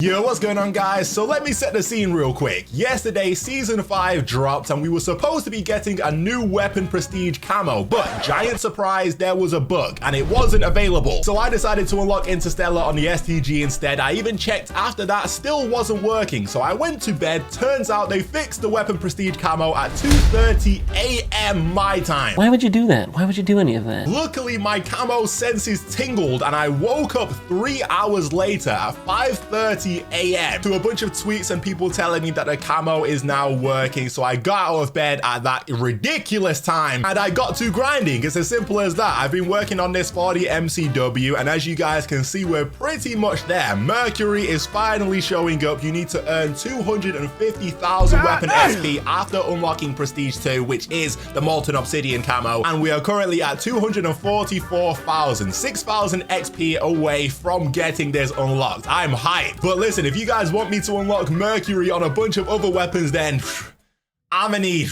Yo, what's going on, guys? So let me set the scene real quick. Yesterday, Season 5 dropped and we were supposed to be getting a new weapon prestige camo, but giant surprise, there was a bug and it wasn't available. So I decided to unlock Interstellar on the STG instead. I even checked after that, still wasn't working. So I went to bed. Turns out they fixed the weapon prestige camo at 2:30 a.m. my time. Why would you do that? Why would you do any of that? Luckily, my camo senses tingled and I woke up 3 hours later at 5:30 a.m. to a bunch of tweets and people telling me that the camo is now working. So I got out of bed at that ridiculous time and I got to grinding. It's as simple as that. I've been working on this for the MCW and as you guys can see, we're pretty much there. Mercury is finally showing up. You need to earn 250,000 weapon XP after unlocking Prestige 2, which is the Molten Obsidian camo. And we are currently at 244,000, 6,000 XP away from getting this unlocked. I'm hyped. But listen, if you guys want me to unlock Mercury on a bunch of other weapons, then I'm gonna need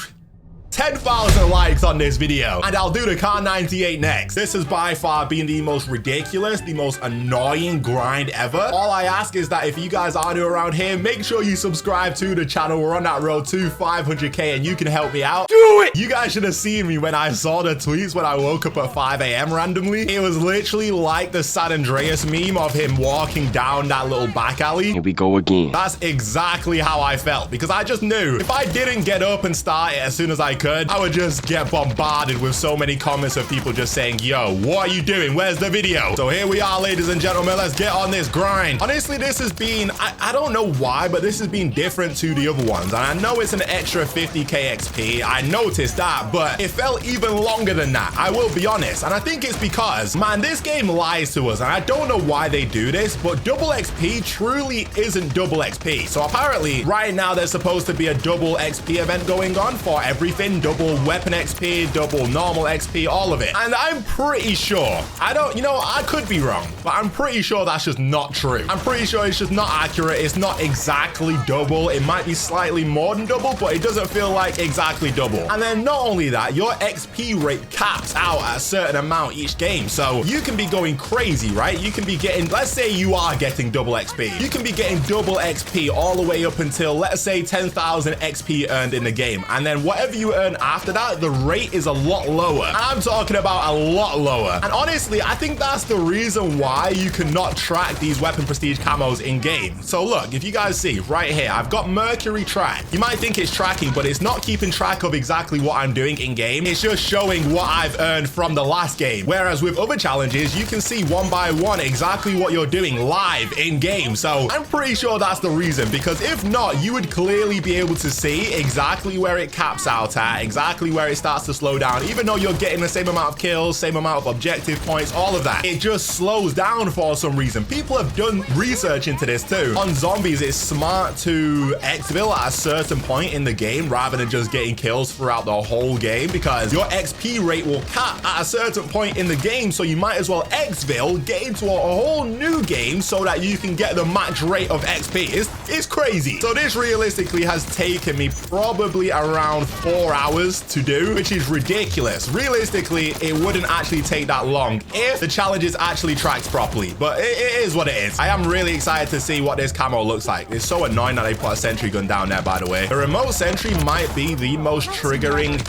10,000 likes on this video and I'll do the Car 98 next. This has by far been the most ridiculous, the most annoying grind ever. All I ask is that if you guys are new around here, make sure you subscribe to the channel. We're on that road to 500k and you can help me out. Do it! You guys should have seen me when I saw the tweets when I woke up at 5 a.m. randomly. It was literally like the San Andreas meme of him walking down that little back alley. Here we go again. That's exactly how I felt because I just knew if I didn't get up and start it as soon as I could, I would just get bombarded with so many comments of people just saying, yo, what are you doing? Where's the video? So here we are, ladies and gentlemen. Let's get on this grind. Honestly, this has been, I don't know why, but this has been different to the other ones. And I know it's an extra 50k XP. I noticed that, but it felt even longer than that. I will be honest. And I think it's because, man, this game lies to us. And I don't know why they do this, but double XP truly isn't double XP. So apparently right now there's supposed to be a double XP event going on for everything. Double weapon XP, double normal XP, all of it. And I'm pretty sure, I could be wrong, but I'm pretty sure that's just not true. I'm pretty sure it's just not accurate. It's not exactly double. It might be slightly more than double, but it doesn't feel like exactly double. And then not only that, your XP rate caps out at a certain amount each game. So you can be going crazy, right? You can be getting, let's say you are getting double XP. You can be getting double XP all the way up until, let's say, 10,000 XP earned in the game. And then whatever you earn after that, the rate is a lot lower. And I'm talking about a lot lower. And honestly, I think that's the reason why you cannot track these weapon prestige camos in game. So look, if you guys see right here, I've got Mercury track. You might think it's tracking, but it's not keeping track of exactly what I'm doing in game. It's just showing what I've earned from the last game. Whereas with other challenges, you can see one by one exactly what you're doing live in game. So I'm pretty sure that's the reason, because if not, you would clearly be able to see exactly where it caps out at, exactly where it starts to slow down. Even though you're getting the same amount of kills, same amount of objective points, all of that, it just slows down for some reason. People have done research into this too. On zombies, it's smart to exfil at a certain point in the game rather than just getting kills throughout the whole game, because your XP rate will cap at a certain point in the game. So you might as well exfil, get into a whole new game so that you can get the max rate of XP. It's crazy. So this realistically has taken me probably around 4 hours to do, which is ridiculous. Realistically, it wouldn't actually take that long if the challenges actually tracked properly, but it is what it is. I am really excited to see what this camo looks like. It's so annoying that they put a sentry gun down there, by the way. The remote sentry might be the most triggering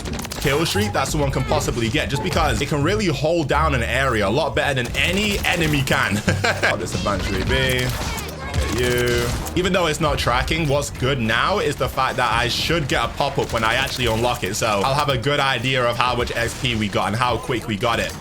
kill streak that someone can possibly get, just because it can really hold down an area a lot better than any enemy can. Oh, this adventure B. You. Even though it's not tracking, what's good now is the fact that I should get a pop-up when I actually unlock it. So I'll have a good idea of how much XP we got and how quick we got it.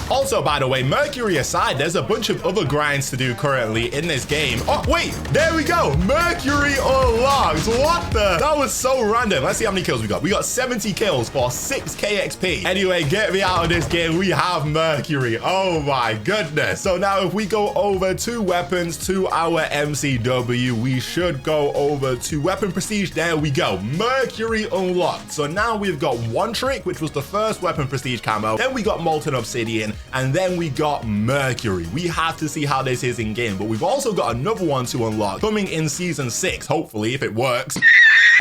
Also, by the way, Mercury aside, there's a bunch of other grinds to do currently in this game. Oh, wait, there we go. Mercury unlocked. What the? That was so random. Let's see how many kills we got. We got 70 kills for 6k XP. Anyway, get me out of this game. We have Mercury. Oh my goodness. So now if we go over to weapons to our MCW, we should go over to weapon prestige. There we go. Mercury unlocked. So now we've got one trick, which was the first weapon prestige camo. Then we got Molten Obsidian. And then we got Mercury. We have to see how this is in game, but we've also got another one to unlock coming in season 6, hopefully, if it works.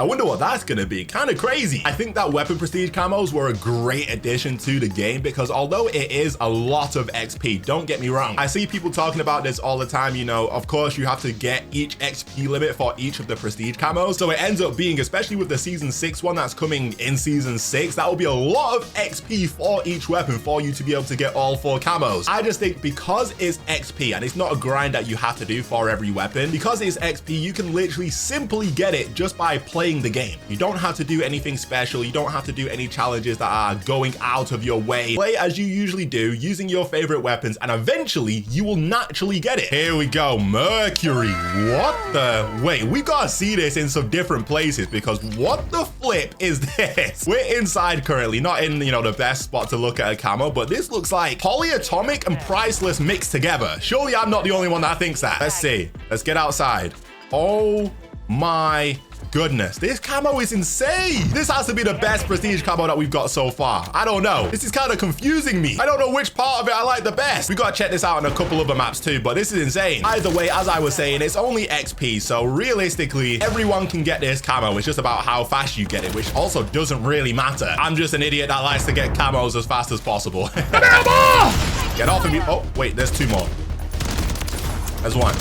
I wonder what that's gonna be. Kind of crazy. I think that weapon prestige camos were a great addition to the game because although it is a lot of XP, don't get me wrong, I see people talking about this all the time. You know, of course you have to get each XP limit for each of the prestige camos, so it ends up being, especially with the season 6 one that's coming in season 6, that will be a lot of XP for each weapon for you to be able to get all 4 camos. I just think because it's XP and it's not a grind that you have to do for every weapon, because it's XP, you can literally simply get it just by playing the game. You don't have to do anything special. You don't have to do any challenges that are going out of your way. Play as you usually do, using your favorite weapons, and eventually you will naturally get it. Here we go, Mercury. What the? Wait, we gotta see this in some different places because what the flip is this? We're inside currently, not in, you know, the best spot to look at a camo, but this looks like polyatomic and priceless mixed together. Surely I'm not the only one that thinks that. Let's see. Let's get outside. Oh my goodness, this camo is insane. This has to be the best prestige camo that we've got so far. I don't know. This is kind of confusing me. I don't know which part of it I like the best. We gotta check this out on a couple other maps too, but this is insane. Either way, as I was saying, it's only XP, so realistically, everyone can get this camo. It's just about how fast you get it, which also doesn't really matter. I'm just an idiot that likes to get camos as fast as possible. Get off of me. Oh, wait, there's 2 more. There's 1.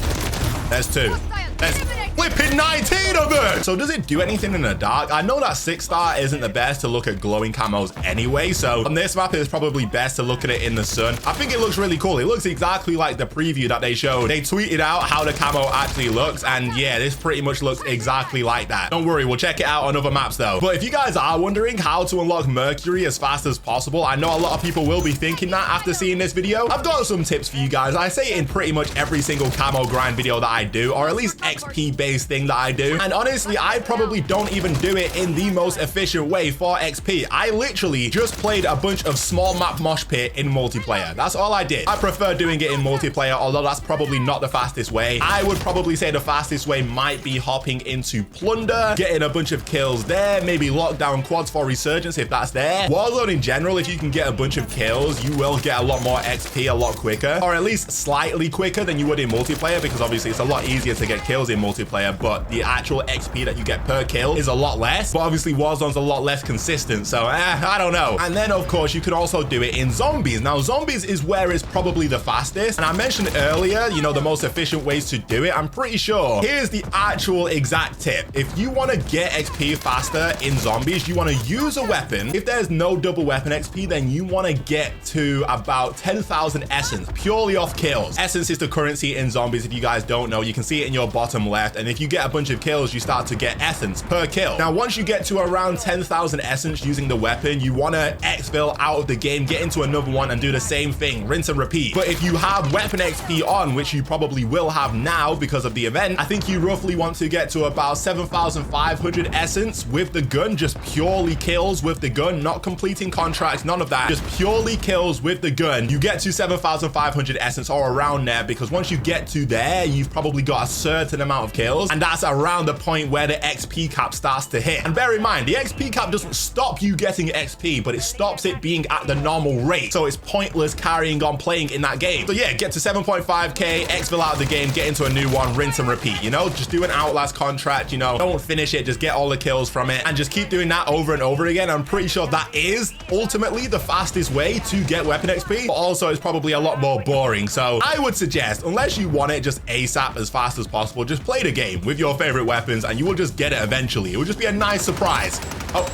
There's 2. There's flipping 19 of it. So does it do anything in the dark? I know that 6-star isn't the best to look at glowing camos anyway, so on this map it's probably best to look at it in the sun. I think it looks really cool. It looks exactly like the preview that they showed. They tweeted out how the camo actually looks, and yeah, this pretty much looks exactly like that. Don't worry, we'll check it out on other maps though. But if you guys are wondering how to unlock Mercury as fast as possible, I know a lot of people will be thinking that after seeing this video. I've got some tips for you guys. I say it in pretty much every single camo grind video that I do, or at least XP based thing that I do, and honestly I probably don't even do it in the most efficient way for XP. I literally just played a bunch of small map mosh pit in multiplayer. That's all I did. I prefer doing it in multiplayer, although that's probably not the fastest way. I would probably say the fastest way might be hopping into plunder, getting a bunch of kills there, maybe lockdown quads for resurgence if that's there. Warzone in general, if you can get a bunch of kills, you will get a lot more XP a lot quicker, or at least slightly quicker than you would in multiplayer, because obviously it's a lot easier to get kills in multiplayer, but the actual XP that you get per kill is a lot less. But obviously Warzone's a lot less consistent, so I don't know. And then of course you can also do it in zombies. Now zombies is where it's probably the fastest, and I mentioned earlier, you know, the most efficient ways to do it. I'm pretty sure here's the actual exact tip. If you want to get XP faster in zombies, you want to use a weapon. If there's no double weapon XP, then you want to get to about 10,000 essence purely off kills. Essence is the currency in zombies. If you guys don't know, you can see it in your bottom left, and if you get a bunch of kills, you start to get essence per kill. Now once you get to around 10,000 essence using the weapon, you want to exfil out of the game, get into another one and do the same thing, rinse and repeat. But if you have weapon XP on, which you probably will have now because of the event, I think you roughly want to get to about 7,500 essence with the gun, just purely kills with the gun, not completing contracts, none of that, just purely kills with the gun. You get to 7,500 essence or around there, because once you get to there, you've probably got a certain amount of kills, and that's around the point where the XP cap starts to hit. And bear in mind, the XP cap doesn't stop you getting XP, but it stops it being at the normal rate, so it's pointless carrying on playing in that game. So yeah, get to 7.5k, exfil out of the game, get into a new one, rinse and repeat, you know, just do an Outlast contract, you know, don't finish it, just get all the kills from it and just keep doing that over and over again. I'm pretty sure that is ultimately the fastest way to get weapon XP, but also it's probably a lot more boring. So I would suggest, unless you want it just ASAP as fast as possible, just play the game with your favorite weapons and you will just get it eventually. It will just be a nice surprise. Oh,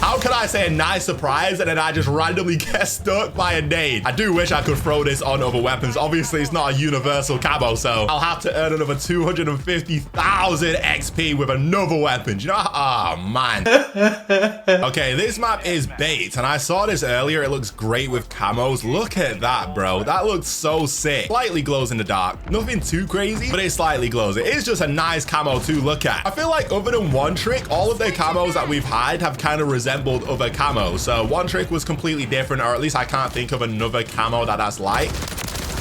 how can I say a nice surprise and then I just randomly get stuck by a nade? I do wish I could throw this on other weapons. Obviously, it's not a universal camo, so I'll have to earn another 250,000 XP with another weapon. You know? Oh, man. Okay, this map is bait, and I saw this earlier. It looks great with camos. Look at that, bro. That looks so sick. Slightly glows in the dark. Nothing too crazy, but it slightly glows. It is just a nice camo to look at. I feel like other than One Trick, all of the camos that we've had have kind of resembled other camos. So One Trick was completely different, or at least I can't think of another camo that's like.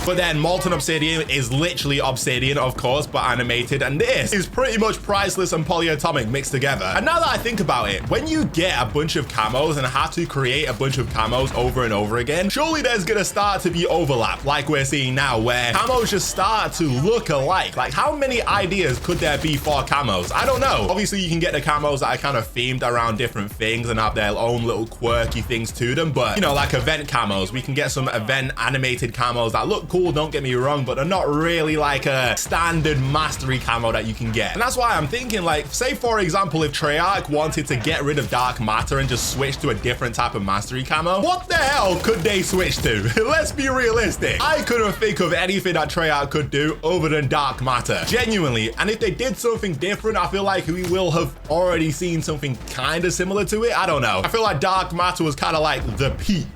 But then molten obsidian is literally obsidian, of course, but animated. And this is pretty much priceless and polyatomic mixed together. And now that I think about it, when you get a bunch of camos and have to create a bunch of camos over and over again, surely there's gonna start to be overlap like we're seeing now, where camos just start to look alike. Like, how many ideas could there be for camos? I don't know. Obviously, you can get the camos that are kind of themed around different things and have their own little quirky things to them. But, you know, like event camos, we can get some event animated camos that look cool, don't get me wrong, but they're not really like a standard mastery camo that you can get. And that's why I'm thinking, like, say for example, if Treyarch wanted to get rid of dark matter and just switch to a different type of mastery camo, what the hell could they switch to? Let's be realistic. I couldn't think of anything that Treyarch could do other than dark matter, genuinely. And if they did something different, I feel like we will have already seen something kind of similar to it. I don't know. I feel like dark matter was kind of like the peak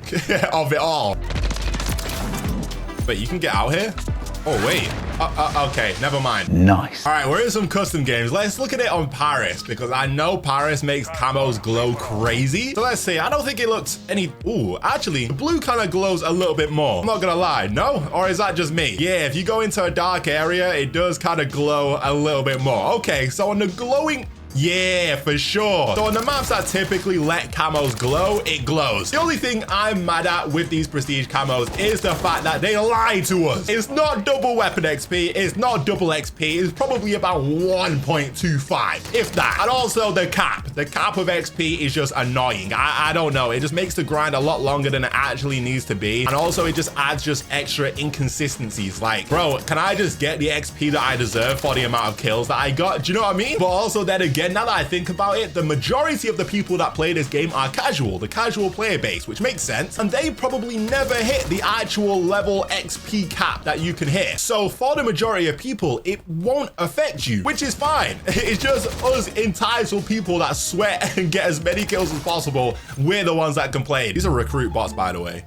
of it all. Wait, you can get out here? Oh, wait. Okay, never mind. Nice. All right, we're in some custom games. Let's look at it on Paris, because I know Paris makes camos glow crazy. So let's see. I don't think it looks any... Ooh, actually, the blue kind of glows a little bit more. I'm not gonna lie. No? Or is that just me? Yeah, if you go into a dark area, it does kind of glow a little bit more. Okay, so on the glowing... Yeah, for sure. So on the maps that typically let camos glow, it glows. The only thing I'm mad at with these prestige camos is the fact that they lie to us. It's not double weapon XP, it's not double XP, it's probably about 1.25, if that. And also the cap of XP is just annoying. I don't know, it just makes the grind a lot longer than it actually needs to be. And also it just adds just extra inconsistencies. Like, bro, can I just get the XP that I deserve for the amount of kills that I got? Do you know what I mean? But also then again, now that I think about it, the majority of the people that play this game are casual, the casual player base, which makes sense. And they probably never hit the actual level XP cap that you can hit. So for the majority of people, it won't affect you, which is fine. It's just us entitled people that sweat and get as many kills as possible. We're the ones that complain. These are recruit bots, by the way.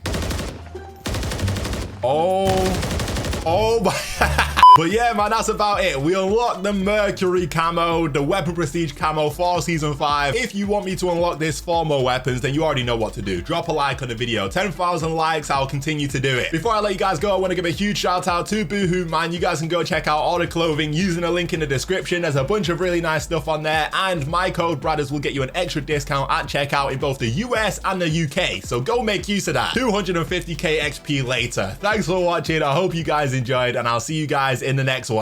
Oh my. But yeah, man, that's about it. We unlocked the Mercury camo, the weapon prestige camo for season 5. If you want me to unlock this for more weapons, then you already know what to do. Drop a like on the video. 10,000 likes, I'll continue to do it. Before I let you guys go, I want to give a huge shout out to Boohoo, man. You guys can go check out all the clothing using the link in the description. There's a bunch of really nice stuff on there, and my code Braderz will get you an extra discount at checkout in both the US and the UK. So go make use of that. 250k XP later. Thanks for watching. I hope you guys enjoyed, and I'll see you guys in the next one.